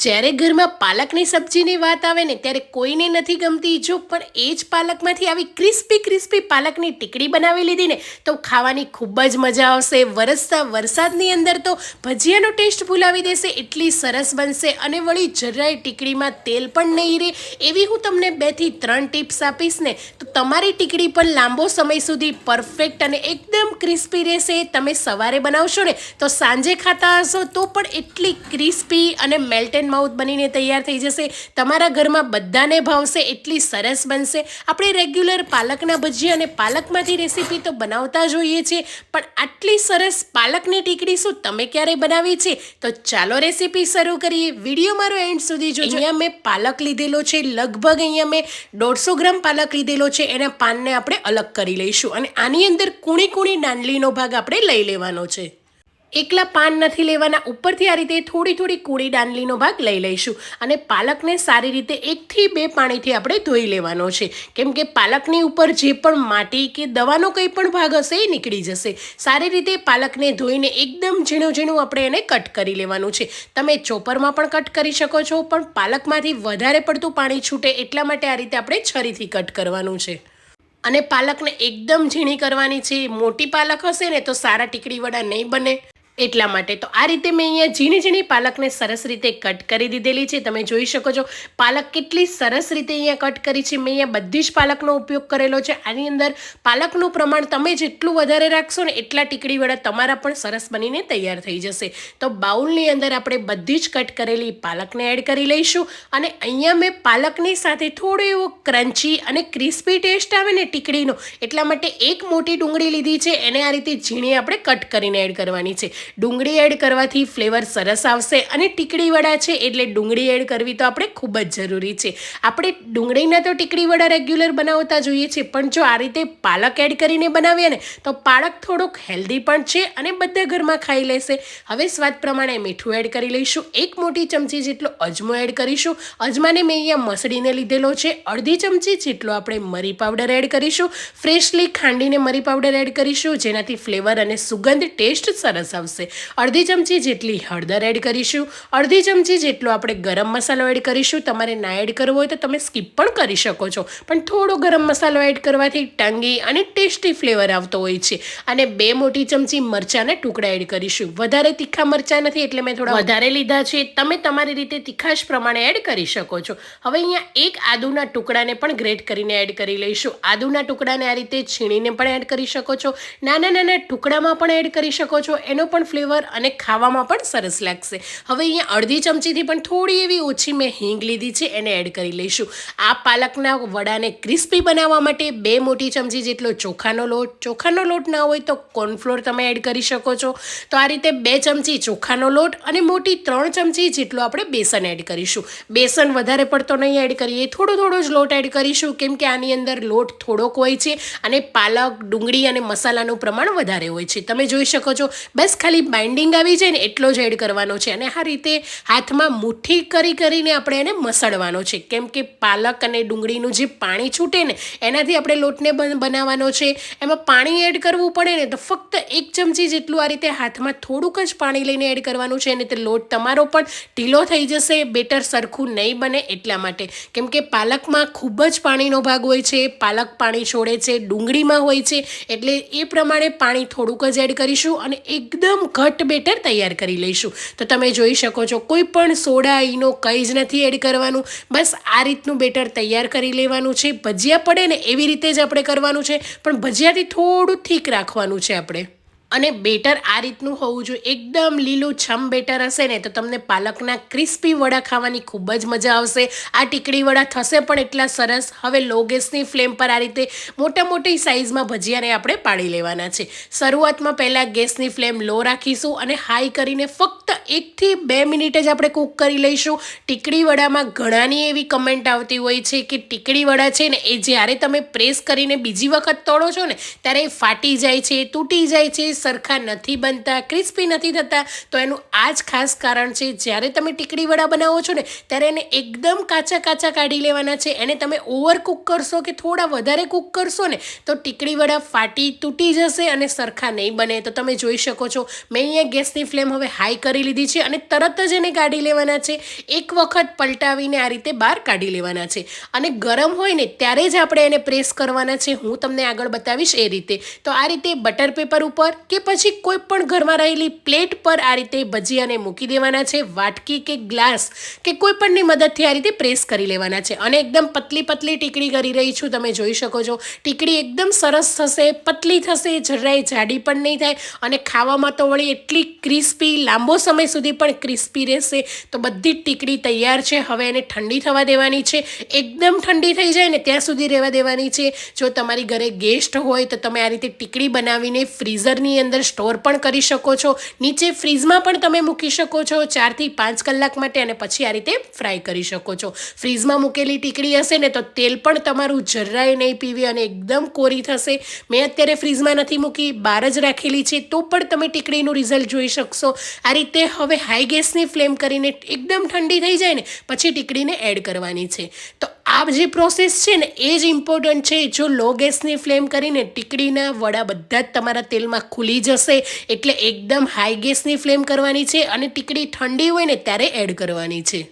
જ્યારે ઘરમાં પાલકની સબ્જીની વાત આવે ને ત્યારે કોઈને નથી ગમતી જો પણ એ જ પાલકમાંથી આવી ક્રિસ્પી ક્રિસ્પી પાલકની ટીકડી બનાવી લીધી ને તો ખાવાની ખૂબ જ મજા આવશે. વરસતા વરસાદની અંદર તો ભજીયાનો ટેસ્ટ ભૂલાવી દેશે, એટલી સરસ બનશે અને વળી જરાય ટીકડીમાં તેલ પણ નહીં રહે એવી હું તમને 2 થી 3 ટિપ્સ આપીશ ને તો તમારી ટીકડી પણ લાંબો સમય સુધી પરફેક્ટ અને એકદમ ક્રિસ્પી રહેશે. તમે સવારે બનાવશો ને તો સાંજે ખાતા હશો તો પણ એટલી ક્રિસ્પી અને મેલ્ટેડ માઉથ બનીને તૈયાર થઈ જશે. તમારા ઘરમાં બધાને ભાવશે, એટલી સરસ બનશે. આપણે રેગ્યુલર પાલકના ભજીયા અને પાલકમાંથી રેસીપી તો બનાવતા જોઈએ છીએ, પણ આટલી સરસ પાલકની ટીકડી શું તમે ક્યારેય બનાવી છે? તો ચાલો રેસીપી શરૂ કરીએ. વિડીયો મારો એન્ડ સુધી જોજો. અહીંયા મેં પાલક લીધેલો છે, લગભગ અહીંયા મેં 150 ગ્રામ પાલક લીધેલો છે. એના પાનને આપણે અલગ કરી લઈશું અને આની અંદર કૂણી કૂણી દાંડલીનો ભાગ આપણે લઈ લેવાનો છે. એકલા પાન નથી લેવાના, ઉપરથી આ રીતે થોડી થોડી કૂણી દાંડલીનો ભાગ લઈ લઈશું અને પાલકને સારી રીતે 1 થી 2 પાણીથી આપણે ધોઈ લેવાનો છે, કેમ કે પાલકની ઉપર જે પણ માટી કે દવાનો કંઈ પણ ભાગ હશે એ નીકળી જશે. સારી રીતે પાલકને ધોઈને એકદમ ઝીણું ઝીણું આપણે એને કટ કરી લેવાનું છે. તમે ચોપરમાં પણ કટ કરી શકો છો, પણ પાલકમાંથી વધારે પડતું પાણી છૂટે એટલા માટે આ રીતે આપણે છરીથી કટ કરવાનું છે અને પાલકને એકદમ ઝીણી કરવાની છે. મોટી પાલક હશે ને તો સારા ટીકડી વડા નહીં બને, એટલા માટે તો આ રીતે મેં અહીંયા ઝીણી ઝીણી પાલકને સરસ રીતે કટ કરી દીધેલી છે. તમે જોઈ શકો છો પાલક કેટલી સરસ રીતે અહીંયા કટ કરી છે. મેં અહીંયા બધી જ પાલકનો ઉપયોગ કરેલો છે. આની અંદર પાલકનું પ્રમાણ તમે જેટલું વધારે રાખશો ને એટલા ટીકડી વડા તમારા પણ સરસ બનીને તૈયાર થઈ જશે. તો બાઉલની અંદર આપણે બધી જ કટ કરેલી પાલકને એડ કરી લઈશું અને અહીંયા મેં પાલકની સાથે થોડો એવો ક્રન્ચી અને ક્રિસ્પી ટેસ્ટ આવે ને ટીકડીનો, એટલા માટે એક મોટી ડુંગળી લીધી છે, એને આ રીતે ઝીણી આપણે કટ કરીને એડ કરવાની છે. ડુંગળી એડ કરવાથી ફ્લેવર સરસ આવશે અને ટીકડી વડા છે એટલે ડુંગળી એડ કરવી તો આપણે ખૂબ જ જરૂરી છે. આપણે ડુંગળીના તો ટીકડી વડા રેગ્યુલર બનાવતા જોઈએ છીએ, પણ જો આ રીતે પાલક એડ કરીને બનાવીએ ને તો પાલક થોડોક હેલ્ધી પણ છે અને બધા ઘરમાં ખાઈ લેશે. હવે સ્વાદ પ્રમાણે મીઠું એડ કરી લઈશું. 1 મોટી ચમચી જેટલો અજમો એડ કરીશું. અજમાને મેં અહીંયા મસળીને લીધેલો છે. અડધી ચમચી જેટલો આપણે મરી પાવડર એડ કરીશું. ફ્રેશલી ખાંડીને મરી પાવડર એડ કરીશું, જેનાથી ફ્લેવર અને સુગંધ ટેસ્ટ સરસ આવશે. અડધી ચમચી જેટલી હળદર એડ કરીશું. અડધી ચમચી જેટલો આપણે ગરમ મસાલો એડ કરીશું. તમારે ના એડ કરવો હોય તો તમે સ્કીપ પણ કરી શકો છો, પણ થોડો ગરમ મસાલો એડ કરવાથી ટંગી અને ટેસ્ટી ફ્લેવર આવતો હોય છે. અને 2 મોટી ચમચી મરચાંના ટુકડા એડ કરીશું. વધારે તીખા મરચાં નથી એટલે મેં થોડા વધારે લીધા છે. તમે તમારી રીતે તીખાશ પ્રમાણે એડ કરી શકો છો. હવે અહીંયા 1 આદુના ટુકડાને પણ ગ્રેટ કરીને એડ કરી લઈશું. આદુના ટુકડાને આ રીતે છીણીને પણ એડ કરી શકો છો, નાના નાના ટુકડામાં પણ એડ કરી શકો છો. એનો પણ ફ્લેવર અને ખાવામાં પણ સરસ લાગશે. હવે અહીંયા અડધી ચમચીથી પણ થોડી એવી ઓછી મેં હિંગ લીધી છે, એને એડ કરી લઈશું. આ પાલકના વડાને ક્રિસ્પી બનાવવા માટે 2 મોટી ચમચી જેટલો ચોખાનો લોટ ના હોય તો કોર્નફ્લોર તમે એડ કરી શકો છો. તો આ રીતે 2 ચમચી ચોખાનો લોટ અને મોટી 3 ચમચી જેટલો આપણે બેસન એડ કરીશું. બેસન વધારે પડતો નહીં એડ કરીએ, થોડો થોડો જ લોટ એડ કરીશું, કેમ કે આની અંદર લોટ થોડોક હોય છે અને પાલક, ડુંગળી અને મસાલાનું પ્રમાણ વધારે હોય છે. તમે જોઈ શકો છો બસ ખાલી બાઇન્ડિંગ આવી જાય ને એટલો જ એડ કરવાનો છે અને આ રીતે હાથમાં મુઠ્ઠી કરીને આપણે એને મસળવાનો છે, કેમ કે પાલક અને ડુંગળીનું જે પાણી છૂટે ને એનાથી આપણે લોટને બનાવવાનો છે. એમાં પાણી એડ કરવું પડે ને તો ફક્ત 1 ચમચી જેટલું આ રીતે હાથમાં થોડુંક જ પાણી લઈને એડ કરવાનું છે, અને તે લોટ તમારો પણ ઢીલો થઈ જશે, બેટર સરખું નહીં બને એટલા માટે. કેમ કે પાલકમાં ખૂબ જ પાણીનો ભાગ હોય છે, પાલક પાણી છોડે છે, ડુંગળીમાં હોય છે, એટલે એ પ્રમાણે પાણી થોડુંક જ એડ કરીશું અને એકદમ ઘટ બેટર તૈયાર કરી લઈશું. તો તમે જોઈ શકો છો કોઈ પણ સોડા ઈનો કંઈ જ નથી એડ કરવાનું. બસ આ રીતનું બેટર તૈયાર કરી લેવાનું છે. ભજીયા પડે ને એવી રીતે જ આપણે કરવાનું છે, પણ ભજીયાથી થોડું થીક રાખવાનું છે આપણે. અને બેટર આ રીતનું હોવું જોઈએ, એકદમ લીલું છમ બેટર હશે ને તો તમને પાલકના ક્રિસ્પી વડા ખાવાની ખૂબ જ મજા આવશે. આ ટીકડી વડા થશે પણ એટલા સરસ. હવે લો ગેસની ફ્લેમ પર આ રીતે મોટી સાઇઝમાં ભજીયાને આપણે પાડી લેવાના છે. શરૂઆતમાં પહેલાં ગેસની ફ્લેમ લો રાખીશું અને હાઈ કરીને ફક્ત 1 થી 2 મિનિટ જ આપણે કૂક કરી લઈશું. ટીકડી વડામાં ઘણાની એવી કમેન્ટ આવતી હોય છે કે ટીકડી વડા છે ને એ જ્યારે તમે પ્રેસ કરીને બીજી વખત તળો છો ને ત્યારે એ ફાટી જાય છે, તૂટી જાય છે, સરખા નથી બનતા, ક્રિસ્પી નથી થતા, તો એનું આ જ ખાસ કારણ છે. જ્યારે તમે ટીકડી વડા બનાવો છો ને ત્યારે એને એકદમ કાચા કાચા કાઢી લેવાના છે. એને તમે ઓવર કૂક કરશો કે થોડા વધારે કૂક કરશો ને તો ટીકડી વડા ફાટી તૂટી જશે અને સરખા નહીં બને. તો તમે જોઈ શકો છો મેં અહીંયા ગેસની ફ્લેમ હવે હાઈ કરી લીધી છે અને તરત જ એને કાઢી લેવાના છે. એક વખત પલટાવીને આ રીતે બહાર કાઢી લેવાના છે અને ગરમ હોય ને ત્યારે જ આપણે એને પ્રેસ કરવાના છે. હું તમને આગળ બતાવીશ એ રીતે. તો આ રીતે બટર પેપર ઉપર કે પછી કોઈ પણ ઘરમાં રહેલી પ્લેટ પર આ રીતે ભજીયાને મૂકી દેવાના છે. વાટકી કે ગ્લાસ કે કોઈ પણની મદદથી આ રીતે પ્રેસ કરી લેવાના છે અને એકદમ પતલી પતલી ટીકડી કરી રહી છું. તમે જોઈ શકો છો ટીકડી એકદમ સરસ થશે, પતલી થશે, જરાય જાડી પણ નહીં થાય અને ખાવામાં તો વળી એટલી ક્રિસ્પી, લાંબો સમય સુધી પણ ક્રિસ્પી રહેશે. તો બધી જ ટીકડી તૈયાર છે. હવે એને ઠંડી થવા દેવાની છે. એકદમ ઠંડી થઈ જાય ને ત્યાં સુધી રહેવા દેવાની છે. જો તમારી ઘરે ગેસ્ટ હોય તો તમે આ રીતે ટીકડી બનાવીને ફ્રીઝરની અંદર સ્ટોર પણ કરી શકો છો. નીચે ફ્રીઝમાં પણ તમે મૂકી શકો છો 4 થી 5 કલાક માટે અને પછી આ રીતે ફ્રાય કરી શકો છો. ફ્રીઝમાં મૂકેલી ટીકડી હશે ને તો તેલ પણ તમારું જરાય નહીં પીવે અને એકદમ કોરી થશે. મેં અત્યારે ફ્રીઝમાં નથી મૂકી, બહાર જ રાખેલી છે, તો પણ તમે ટીકડીનું રિઝલ્ટ જોઈ શકશો. આ રીતે હવે હાઈ ગેસની ફ્લેમ કરીને એકદમ ઠંડી થઈ જાય ને પછી ટીકડીને એડ કરવાની છે. તો આ જે પ્રોસેસ છે ને એ જ ઇમ્પોર્ટન્ટ છે. જો લો ગેસની ફ્લેમ કરીને ટીકડીના વડા બધા જ તમારા તેલમાં ખુલી જશે. એટલે એકદમ હાઈ ગેસની ફ્લેમ કરવાની છે અને ટીકડી ઠંડી હોય ને ત્યારે એડ કરવાની છે.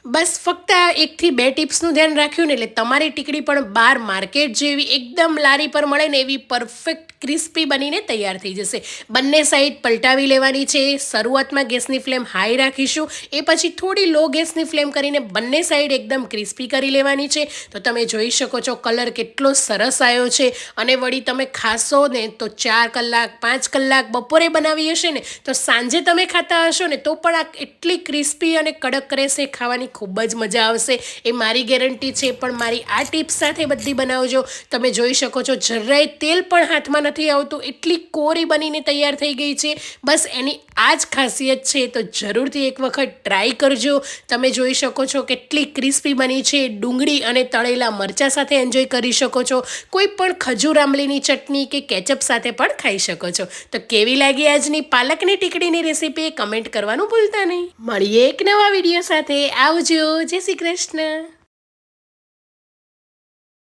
બસ ફક્ત આ 1 થી 2 ટિપ્સનું ધ્યાન રાખ્યું ને એટલે તમારી ટીકડી પણ બહાર માર્કેટ જેવી એકદમ લારી પર મળે ને એવી પરફેક્ટ ક્રિસ્પી બનીને તૈયાર થઈ જશે. બંને સાઈડ પલટાવી લેવાની છે. શરૂઆતમાં ગેસની ફ્લેમ હાઈ રાખીશું, એ પછી થોડી લો ગેસની ફ્લેમ કરીને બંને સાઈડ એકદમ ક્રિસ્પી કરી લેવાની છે. તો તમે જોઈ શકો છો કલર કેટલો સરસ આવ્યો છે અને વળી તમે ખાશો ને તો 4 કલાક 5 કલાક બપોરે બનાવી હશે ને તો સાંજે તમે ખાતા હશો ને તો પણ આ એટલી ક્રિસ્પી અને કડક રહેશે, ખાવાની ખૂબ જ મજા આવશે. એ મારી ગેરંટી છે. પણ મારી આ ટિપ્સ સાથે બધી બનાવજો. તમે જોઈ શકો છો જરાય તેલ પણ હાથમાં નથી આવતું, એટલી કોરી બનીને તૈયાર થઈ ગઈ છે. બસ એની આ જ ખાસિયત છે. તો જરૂરથી એક વખત ટ્રાય કરજો. તમે જોઈ શકો છો કેટલી ક્રિસ્પી બની છે. ડુંગળી અને તળેલા મરચાં સાથે એન્જોય કરી શકો છો. કોઈ પણ ખજૂર આંબલીની ચટણી કે કેચઅપ સાથે પણ ખાઈ શકો છો. તો કેવી લાગી આજની પાલકની ટીકડીની રેસીપી કમેન્ટ કરવાનું ભૂલતા નહીં. મળીએ એક નવા વિડીયો સાથે. આવજો. જય શ્રી કૃષ્ણ.